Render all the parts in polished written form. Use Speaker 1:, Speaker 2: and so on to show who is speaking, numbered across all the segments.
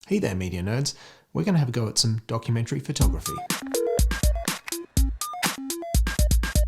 Speaker 1: Hey there, media nerds. We're going to have a go at some documentary photography.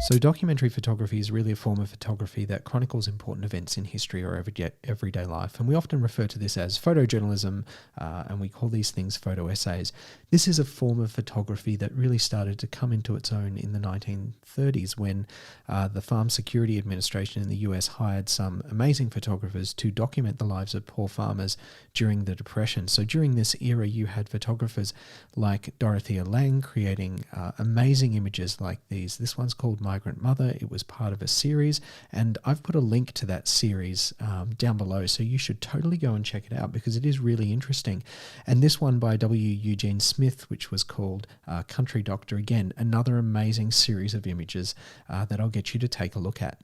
Speaker 1: So documentary photography is really a form of photography that chronicles important events in history or everyday life. And we often refer to this as photojournalism, and we call these things photo essays. This is a form of photography that really started to come into its own in the 1930s when the Farm Security Administration in the US hired some amazing photographers to document the lives of poor farmers during the Depression. So during this era, you had photographers like Dorothea Lange creating amazing images like these. This one's called Migrant Mother. It was part of a series, and I've put a link to that series down below, so you should totally go and check it out because it is really interesting. And this one by Eugene Smith, which was called Country Doctor, again, another amazing series of images that I'll get you to take a look at.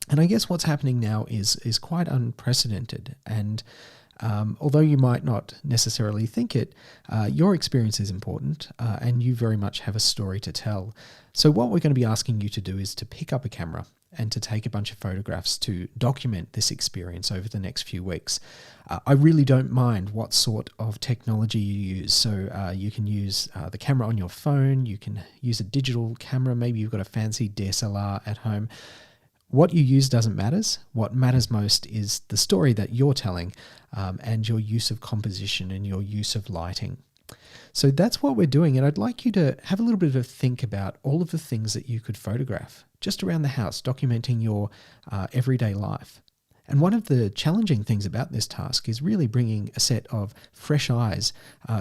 Speaker 1: And I guess what's happening now is quite unprecedented, and although you might not necessarily think it, your experience is important and you very much have a story to tell. So what we're going to be asking you to do is to pick up a camera and to take a bunch of photographs to document this experience over the next few weeks. I really don't mind what sort of technology you use. So you can use the camera on your phone, you can use a digital camera, maybe you've got a fancy DSLR at home. What you use doesn't matter. What matters most is the story that you're telling and your use of composition and your use of lighting. So that's what we're doing, and I'd like you to have a little bit of a think about all of the things that you could photograph just around the house, documenting your everyday life. And one of the challenging things about this task is really bringing a set of fresh eyes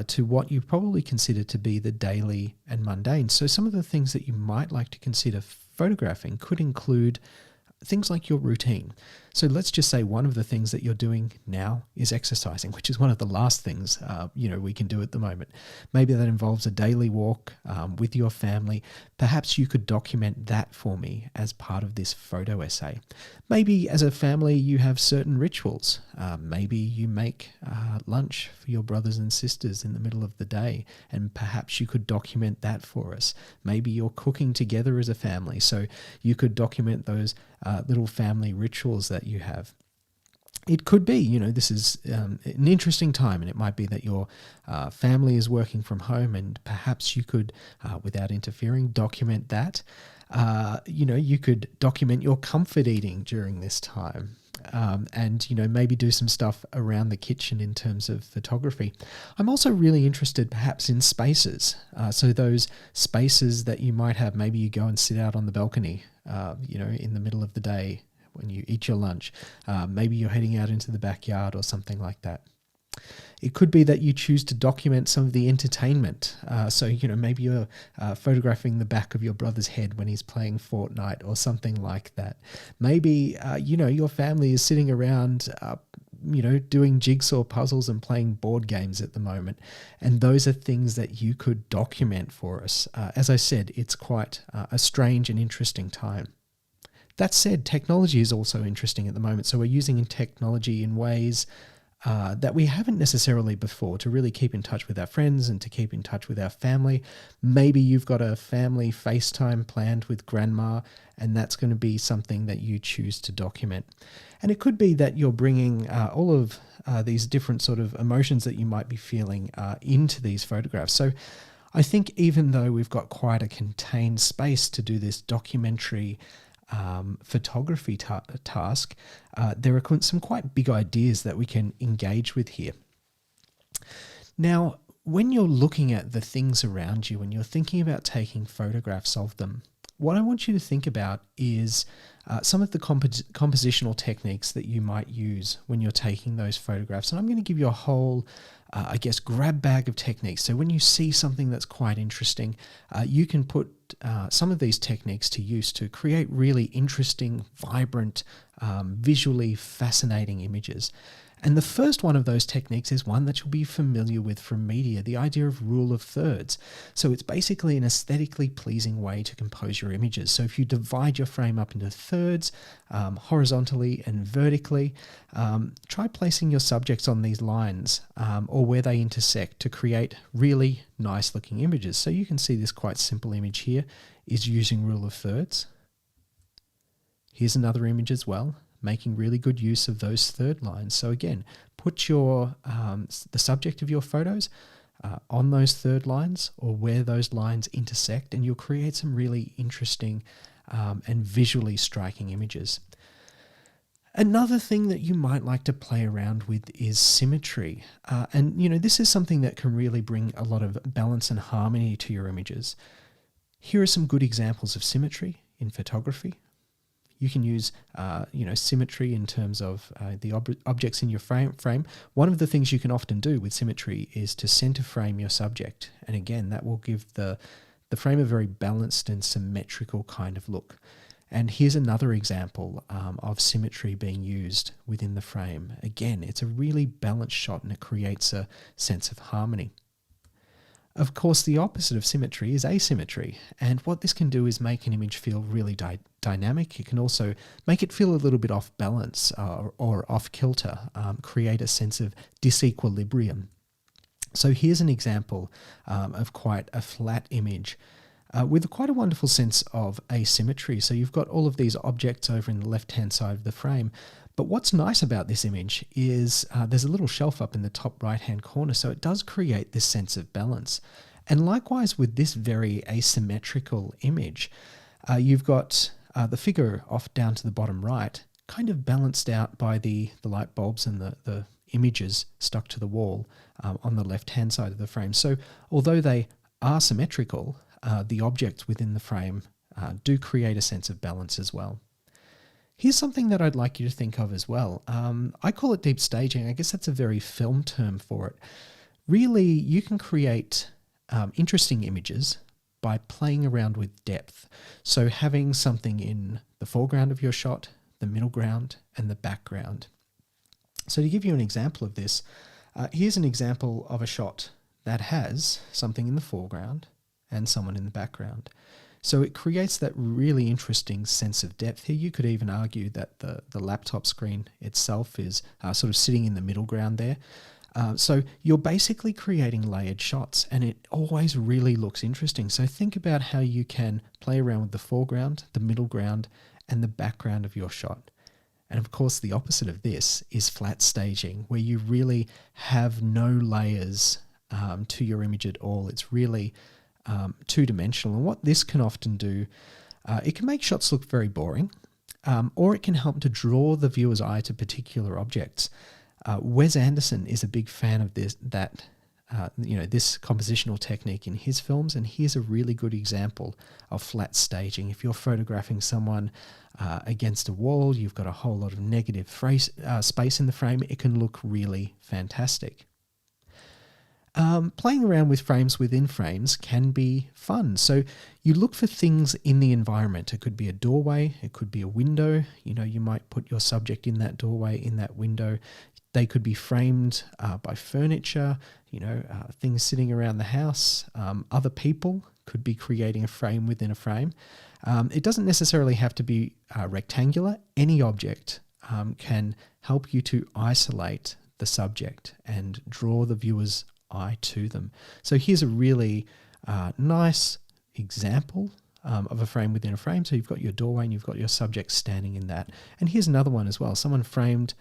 Speaker 1: to what you probably consider to be the daily and mundane. So some of the things that you might like to consider photographing could include things like your routine. So let's just say one of the things that you're doing now is exercising, which is one of the last things we can do at the moment. Maybe that involves a daily walk with your family. Perhaps you could document that for me as part of this photo essay. Maybe as a family you have certain rituals. Maybe you make lunch for your brothers and sisters in the middle of the day, and perhaps you could document that for us. Maybe you're cooking together as a family, so you could document those little family rituals that you have. It could be, this is an interesting time, and it might be that your family is working from home, and perhaps you could, without interfering, document that. You could document your comfort eating during this time. And maybe do some stuff around the kitchen in terms of photography. I'm also really interested perhaps in spaces. So those spaces that you might have, maybe you go and sit out on the balcony, in the middle of the day when you eat your lunch. Maybe you're heading out into the backyard or something like that. It could be that you choose to document some of the entertainment. So maybe you're photographing the back of your brother's head when he's playing Fortnite or something like that. Maybe, your family is sitting around, doing jigsaw puzzles and playing board games at the moment. And those are things that you could document for us. As I said, it's quite a strange and interesting time. That said, technology is also interesting at the moment. So we're using technology in ways that we haven't necessarily before to really keep in touch with our friends and to keep in touch with our family. Maybe you've got a family FaceTime planned with grandma, and that's going to be something that you choose to document. And it could be that you're bringing all of these different sort of emotions that you might be feeling into these photographs. So I think even though we've got quite a contained space to do this documentary photography task, there are some quite big ideas that we can engage with here. Now, when you're looking at the things around you and you're thinking about taking photographs of them, what I want you to think about is some of the compositional techniques that you might use when you're taking those photographs. And I'm going to give you a whole grab bag of techniques. So when you see something that's quite interesting, you can put some of these techniques to use to create really interesting, vibrant, visually fascinating images. And the first one of those techniques is one that you'll be familiar with from media, the idea of rule of thirds. So it's basically an aesthetically pleasing way to compose your images. So if you divide your frame up into thirds, horizontally and vertically, try placing your subjects on these lines or where they intersect to create really nice looking images. So you can see this quite simple image here is using rule of thirds. Here's another image as well, making really good use of those third lines. So again, put your the subject of your photos on those third lines or where those lines intersect, and you'll create some really interesting and visually striking images. Another thing that you might like to play around with is symmetry. And this is something that can really bring a lot of balance and harmony to your images. Here are some good examples of symmetry in photography. You can use, symmetry in terms of the objects in your frame. One of the things you can often do with symmetry is to center frame your subject. And again, that will give the frame a very balanced and symmetrical kind of look. And here's another example of symmetry being used within the frame. Again, it's a really balanced shot and it creates a sense of harmony. Of course, the opposite of symmetry is asymmetry, and what this can do is make an image feel really dynamic. It can also make it feel a little bit off balance or off kilter, create a sense of disequilibrium. So here's an example of quite a flat image with quite a wonderful sense of asymmetry. So you've got all of these objects over in the left-hand side of the frame. But what's nice about this image is there's a little shelf up in the top right-hand corner, so it does create this sense of balance. And likewise with this very asymmetrical image, you've got the figure off down to the bottom right, kind of balanced out by the light bulbs and the images stuck to the wall on the left-hand side of the frame. So although they are symmetrical, the objects within the frame do create a sense of balance as well. Here's something that I'd like you to think of as well. I call it deep staging. I guess that's a very film term for it. Really, you can create interesting images by playing around with depth. So having something in the foreground of your shot, the middle ground, and the background. So to give you an example of this, here's an example of a shot that has something in the foreground and someone in the background. So it creates that really interesting sense of depth here. You could even argue that the laptop screen itself is sort of sitting in the middle ground there. So you're basically creating layered shots, and it always really looks interesting. So think about how you can play around with the foreground, the middle ground, and the background of your shot. And of course, the opposite of this is flat staging, where you really have no layers to your image at all. It's really two-dimensional. And what this can often do, it can make shots look very boring, or it can help to draw the viewer's eye to particular objects. Wes Anderson is a big fan of this compositional technique in his films, and here's a really good example of flat staging. If you're photographing someone against a wall, you've got a whole lot of negative space in the frame, it can look really fantastic. Playing around with frames within frames can be fun. So you look for things in the environment. It could be a doorway, it could be a window. You might put your subject in that doorway, in that window. They could be framed by furniture, things sitting around the house. Other people could be creating a frame within a frame. It doesn't necessarily have to be rectangular. Any object can help you to isolate the subject and draw the viewer's eye to them. So here's a really nice example of a frame within a frame. So you've got your doorway and you've got your subject standing in that. And here's another one as well, someone framed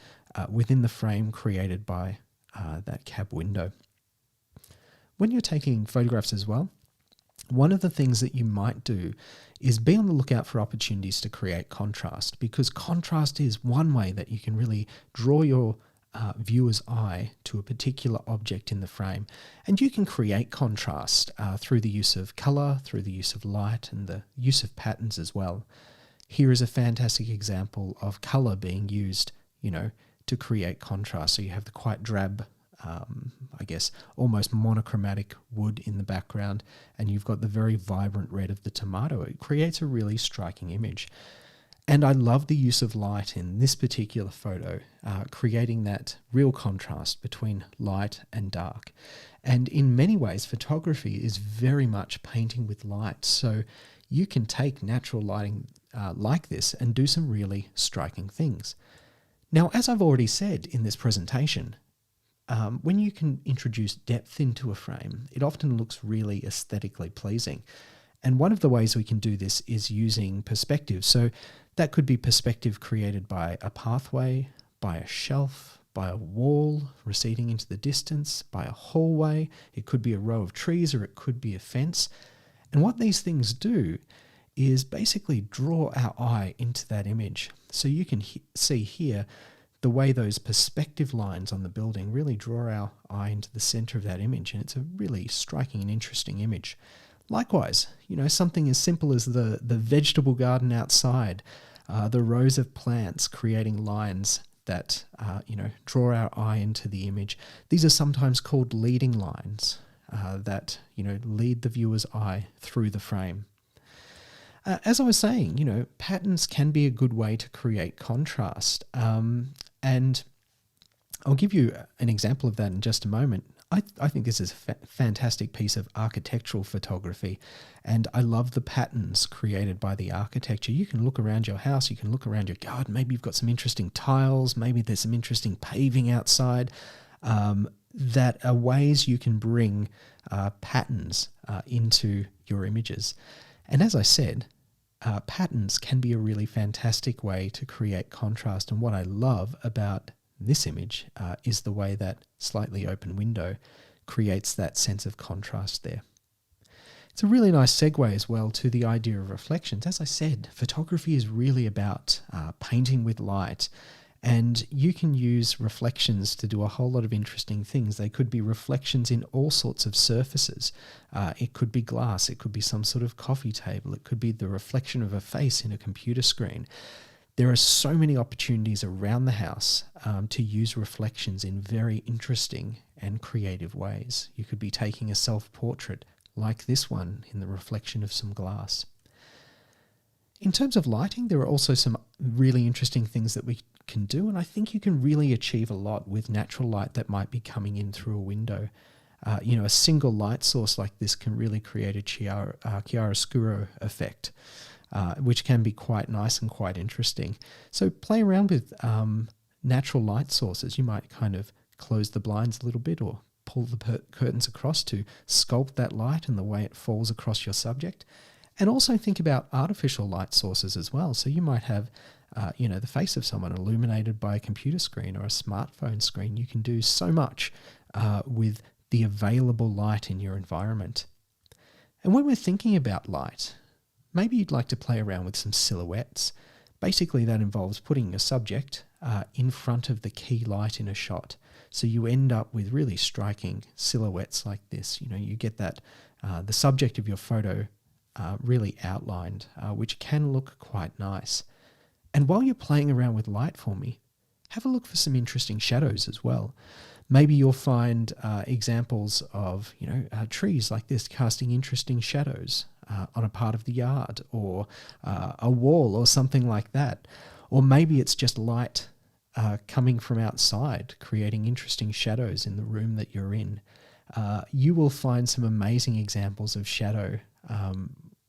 Speaker 1: within the frame created by that cab window. When you're taking photographs as well, one of the things that you might do is be on the lookout for opportunities to create contrast, because contrast is one way that you can really draw your viewer's eye to a particular object in the frame. And you can create contrast through the use of color, through the use of light, and the use of patterns as well. Here is a fantastic example of color being used, to create contrast. So you have the quite drab, almost monochromatic wood in the background, and you've got the very vibrant red of the tomato. It creates a really striking image. And I love the use of light in this particular photo, creating that real contrast between light and dark. And in many ways, photography is very much painting with light. So you can take natural lighting like this and do some really striking things. Now, as I've already said in this presentation, when you can introduce depth into a frame, it often looks really aesthetically pleasing. And one of the ways we can do this is using perspective. So that could be perspective created by a pathway, by a shelf, by a wall receding into the distance, by a hallway. It could be a row of trees, or it could be a fence. And what these things do is basically draw our eye into that image. So you can see here the way those perspective lines on the building really draw our eye into the center of that image, and it's a really striking and interesting image. Likewise, something as simple as the vegetable garden outside, the rows of plants creating lines that draw our eye into the image. These are sometimes called leading lines that lead the viewer's eye through the frame. As I was saying, patterns can be a good way to create contrast. And I'll give you an example of that in just a moment. I think this is a fantastic piece of architectural photography, and I love the patterns created by the architecture. You can look around your house, you can look around your garden, maybe you've got some interesting tiles, maybe there's some interesting paving outside, that are ways you can bring patterns into your images. And as I said, patterns can be a really fantastic way to create contrast. And what I love about this image is the way that slightly open window creates that sense of contrast there. It's a really nice segue as well to the idea of reflections. As I said, photography is really about painting with light, and you can use reflections to do a whole lot of interesting things. They could be reflections in all sorts of surfaces. It could be glass, it could be some sort of coffee table, it could be the reflection of a face in a computer screen. There are so many opportunities around the house to use reflections in very interesting and creative ways. You could be taking a self-portrait like this one in the reflection of some glass. In terms of lighting, there are also some really interesting things that we can do, and I think you can really achieve a lot with natural light that might be coming in through a window. A single light source like this can really create a chiaroscuro effect, which can be quite nice and quite interesting. So play around with natural light sources. You might kind of close the blinds a little bit or pull the curtains across to sculpt that light and the way it falls across your subject. And also think about artificial light sources as well. So you might have the face of someone illuminated by a computer screen or a smartphone screen. You can do so much with the available light in your environment. And when we're thinking about light, maybe you'd like to play around with some silhouettes. Basically, that involves putting a subject in front of the key light in a shot. So you end up with really striking silhouettes like this. You get that the subject of your photo really outlined, which can look quite nice. And while you're playing around with light for me, have a look for some interesting shadows as well. Maybe you'll find examples of trees like this casting interesting shadows on a part of the yard, or a wall or something like that. Or maybe it's just light coming from outside, creating interesting shadows in the room that you're in. You will find some amazing examples of shadow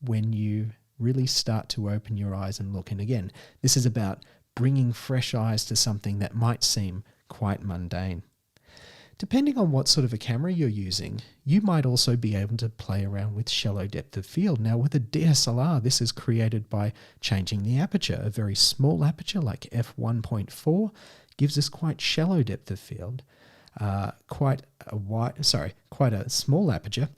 Speaker 1: when you really start to open your eyes and look. And again, this is about bringing fresh eyes to something that might seem quite mundane. Depending on what sort of a camera you're using, you might also be able to play around with shallow depth of field. Now with a DSLR, this is created by changing the aperture. A very small aperture like f1.4 gives us quite shallow depth of field. Quite a small aperture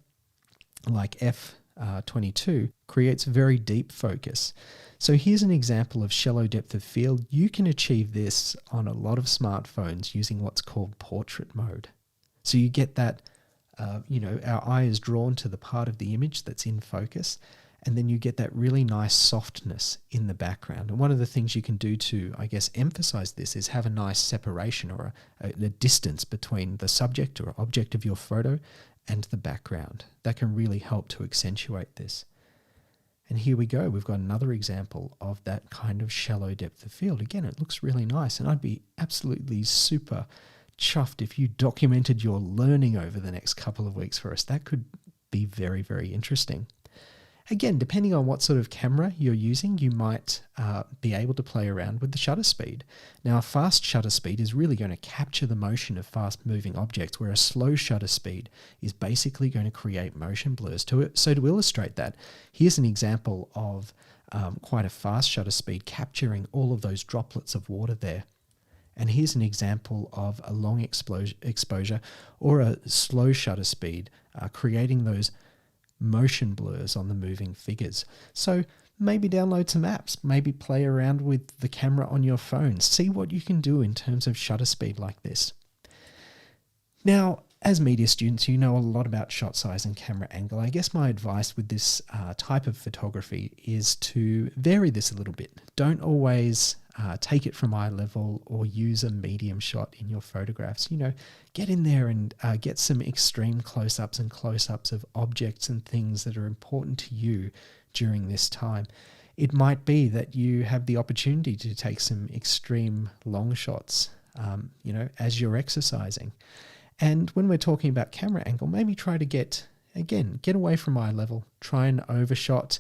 Speaker 1: like f22 creates very deep focus. So here's an example of shallow depth of field. You can achieve this on a lot of smartphones using what's called portrait mode. So you get that, our eye is drawn to the part of the image that's in focus, and then you get that really nice softness in the background. And one of the things you can do to, emphasize this is have a nice separation or a distance between the subject or object of your photo and the background. That can really help to accentuate this. And here we go. We've got another example of that kind of shallow depth of field. Again, it looks really nice, and I'd be absolutely super chuffed if you documented your learning over the next couple of weeks for us. That could be very, very interesting. Again, depending on what sort of camera you're using, you might be able to play around with the shutter speed. Now, a fast shutter speed is really going to capture the motion of fast-moving objects, where a slow shutter speed is basically going to create motion blurs. So to illustrate that, here's an example of quite a fast shutter speed capturing all of those droplets of water there. And here's an example of a long exposure or a slow shutter speed, creating those motion blurs on the moving figures. So maybe download some apps, maybe play around with the camera on your phone, see what you can do in terms of shutter speed like this. Now, as media students, you know a lot about shot size and camera angle. I guess my advice with this type of photography is to vary this a little bit. Don't always take it from eye level or use a medium shot in your photographs. Get in there and get some extreme close-ups and close-ups of objects and things that are important to you during this time. It might be that you have the opportunity to take some extreme long shots, as you're exercising. And when we're talking about camera angle, maybe try to get away from eye level, try an overshot,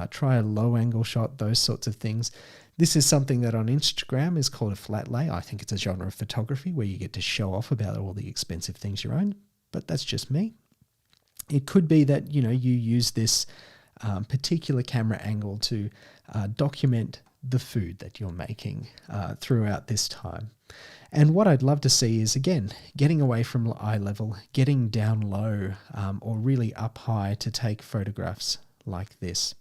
Speaker 1: try a low angle shot, those sorts of things. This is something that on Instagram is called a flat lay. I think it's a genre of photography where you get to show off about all the expensive things you own, but that's just me. It could be that, you use this particular camera angle to document the food that you're making throughout this time. And what I'd love to see is, again, getting away from eye level, getting down low or really up high to take photographs like this.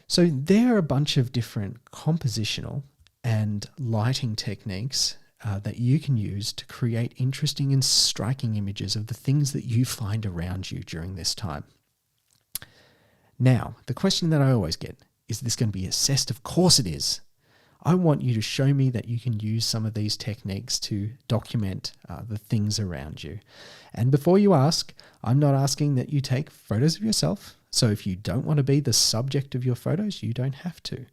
Speaker 1: So there are a bunch of different compositional and lighting techniques that you can use to create interesting and striking images of the things that you find around you during this time. Now, the question that I always get, is this going to be assessed? Of course it is. I want you to show me that you can use some of these techniques to document the things around you. And before you ask, I'm not asking that you take photos of yourself. So if you don't want to be the subject of your photos, you don't have to.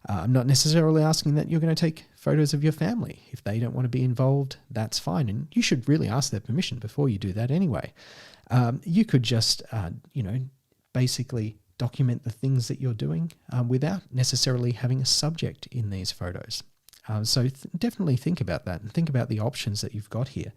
Speaker 1: I'm not necessarily asking that you're going to take photos of your family. If they don't want to be involved, that's fine. And you should really ask their permission before you do that anyway. You could just, basically document the things that you're doing without necessarily having a subject in these photos. So definitely think about that and think about the options that you've got here.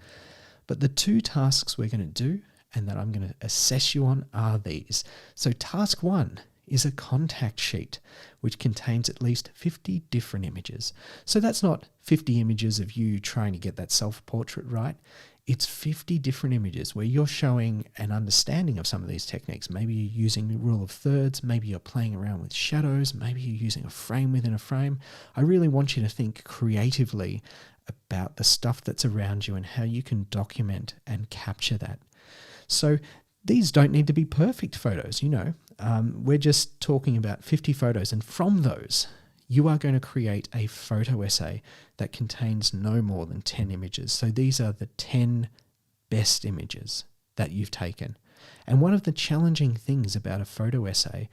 Speaker 1: But the two tasks we're going to do and that I'm going to assess you on are these. So task 1 is a contact sheet, which contains at least 50 different images. So that's not 50 images of you trying to get that self-portrait right. It's 50 different images where you're showing an understanding of some of these techniques. Maybe you're using the rule of thirds, maybe you're playing around with shadows, maybe you're using a frame within a frame. I really want you to think creatively about the stuff that's around you and how you can document and capture that. So these don't need to be perfect photos, we're just talking about 50 photos, and from those, you are going to create a photo essay that contains no more than 10 images. So these are the 10 best images that you've taken. And one of the challenging things about a photo essay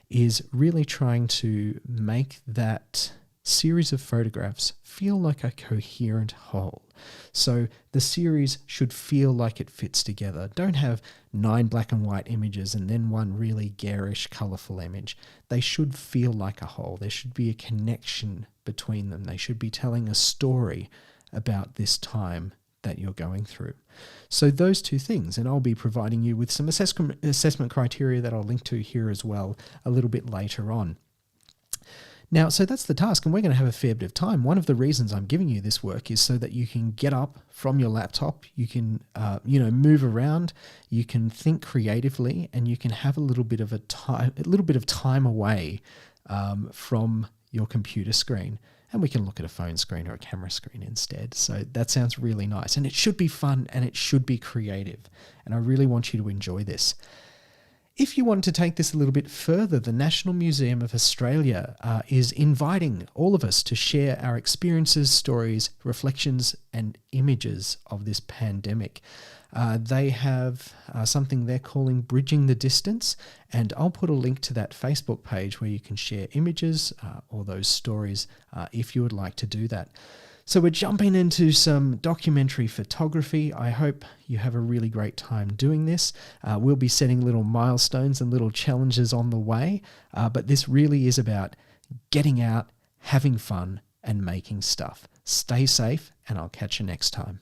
Speaker 1: is really trying to make that series of photographs feel like a coherent whole. So the series should feel like it fits together. Don't have 9 black and white images and then one really garish, colourful image. They should feel like a whole. There should be a connection between them. They should be telling a story about this time that you're going through. So those two things, and I'll be providing you with some assessment criteria that I'll link to here as well a little bit later on. Now, so that's the task, and we're going to have a fair bit of time. One of the reasons I'm giving you this work is so that you can get up from your laptop, you can, move around, you can think creatively, and you can have a little bit of time away from your computer screen, and we can look at a phone screen or a camera screen instead. So that sounds really nice, and it should be fun and it should be creative, and I really want you to enjoy this. If you want to take this a little bit further, the National Museum of Australia is inviting all of us to share our experiences, stories, reflections, and images of this pandemic. They have something they're calling Bridging the Distance, and I'll put a link to that Facebook page where you can share images or those stories if you would like to do that. So we're jumping into some documentary photography. I hope you have a really great time doing this. We'll be setting little milestones and little challenges on the way, but this really is about getting out, having fun, and making stuff. Stay safe, and I'll catch you next time.